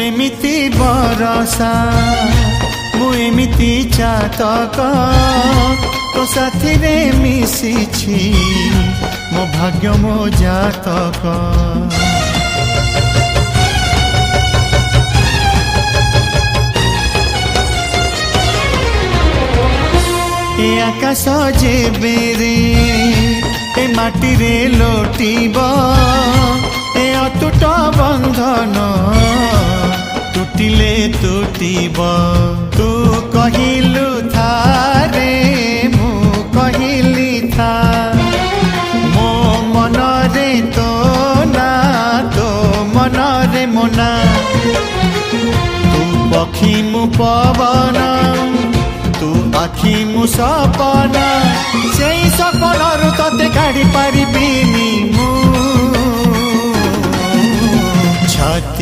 एमिति बरसा मु एमिति चातक तो साथी रे मिशिछि मो भाग्य मो जातक। ए आकाश जेबे रे ए माटी रे लोटिब ए अटूट बंधन टूटिले टूटिब। तू कहिलु था रे मु कहिली था मो मन रे तो ना तो मन रे मोना। तू पक्षी मु पवन तू आखि मु सपना से सपन तते काढ़ी पारिबिनी मु छाती।